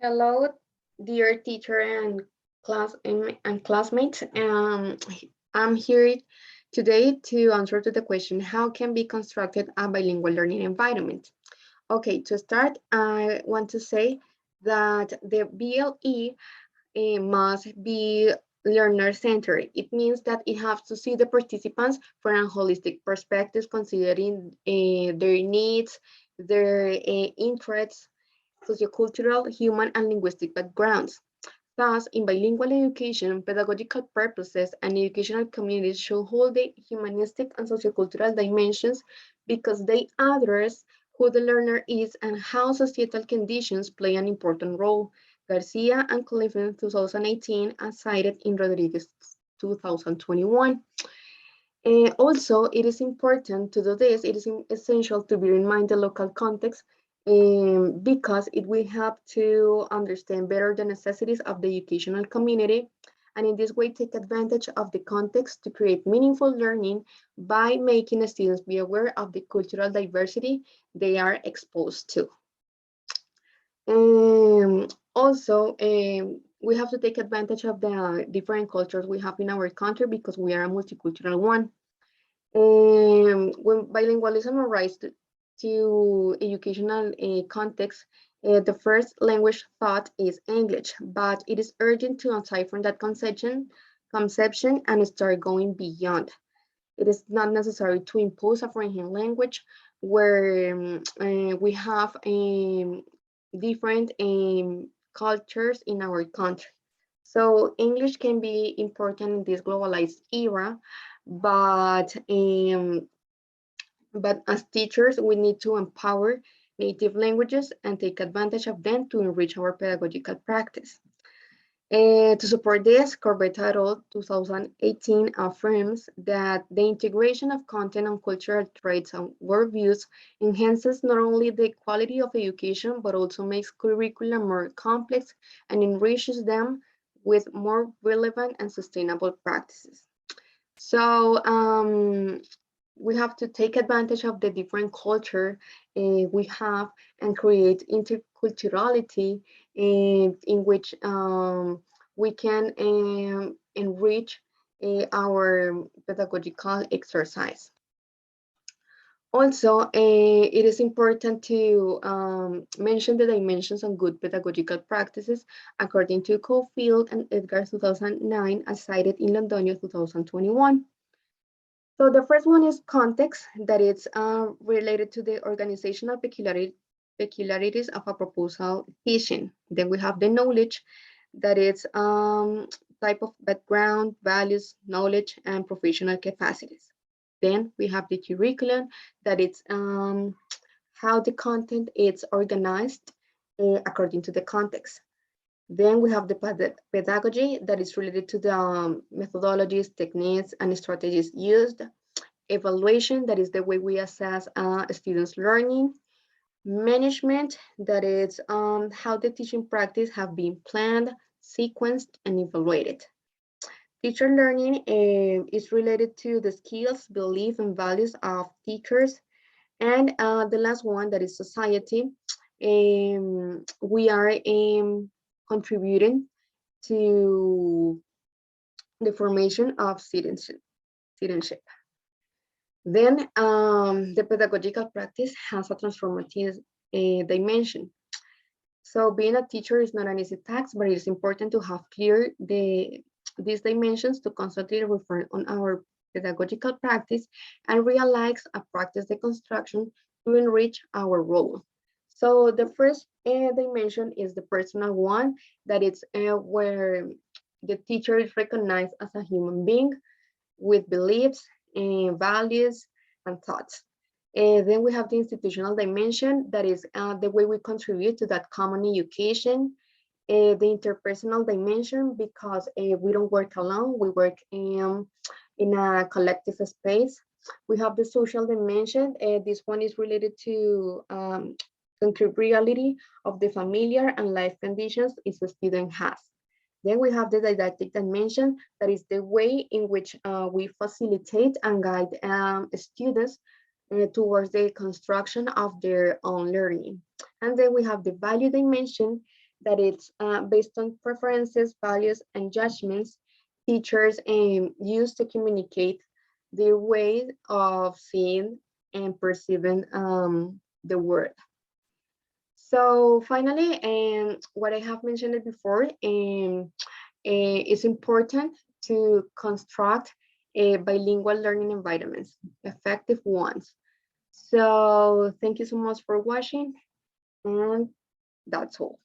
Hello, dear teacher and classmates. I'm here today to answer to the question, how can be constructed a bilingual learning environment? Okay, to start, I want to say that the BLE must be learner-centered. It means that it has to see the participants from a holistic perspective, considering their needs, their interests, sociocultural, human, and linguistic backgrounds. Thus, in bilingual education, pedagogical purposes and educational communities should hold the humanistic and sociocultural dimensions because they address who the learner is and how societal conditions play an important role. Garcia and Clifton 2018, as cited in Rodriguez 2021. Also, it is important to do this. It is essential to bear in mind the local context because it will help to understand better the necessities of the educational community, and in this way take advantage of the context to create meaningful learning by making students be aware of the cultural diversity they are exposed to. Also, we have to take advantage of the different cultures we have in our country because we are a multicultural one. When bilingualism arises to educational context, the first language thought is English, but it is urgent to unsiphon that conception and start going beyond. It is not necessary to impose a foreign language where we have different cultures in our country. So English can be important in this globalized era, but as teachers, we need to empower native languages and take advantage of them to enrich our pedagogical practice. To support this, Corbett et al. 2018 affirms that the integration of content and cultural traits and worldviews enhances not only the quality of education, but also makes curriculum more complex and enriches them with more relevant and sustainable practices. So we have to take advantage of the different culture we have and create interculturality in which we can enrich our pedagogical exercise. Also, it is important to mention the dimensions of good pedagogical practices according to Cofield and Edgar 2009, as cited in Londonio 2021. So the first one is context, that is related to the organizational peculiarities of a proposal teaching. Then we have the knowledge, that is type of background, values, knowledge, and professional capacities. Then we have the curriculum, that it's how the content is organized according to the context. Then we have the pedagogy, that is related to the methodologies, techniques, and strategies used. Evaluation, that is the way we assess students' learning. Management, that is how the teaching practice have been planned, sequenced, and evaluated. Teacher learning is related to the skills, beliefs, and values of teachers. And the last one, that is society. We are contributing to the formation of citizenship. Then the pedagogical practice has a transformative dimension. So being a teacher is not an easy task, but it is important to have clear these dimensions to constantly refer on our pedagogical practice and realize a practice deconstruction to enrich our role. So the first dimension is the personal one, that it's where the teacher is recognized as a human being with beliefs, values, and thoughts. Then we have the institutional dimension, that is the way we contribute to that common education. The interpersonal dimension, because we don't work alone, we work in a collective space. We have the social dimension. This one is related to contribuability of the familiar and life conditions each student has. Then we have the didactic dimension, that is the way in which we facilitate and guide students towards the construction of their own learning. And then we have the value dimension, that it's based on preferences, values, and judgments teachers use to communicate their way of seeing and perceiving the world. So finally, what I have mentioned it before, it's important to construct bilingual learning environments, effective ones. So thank you so much for watching, and that's all.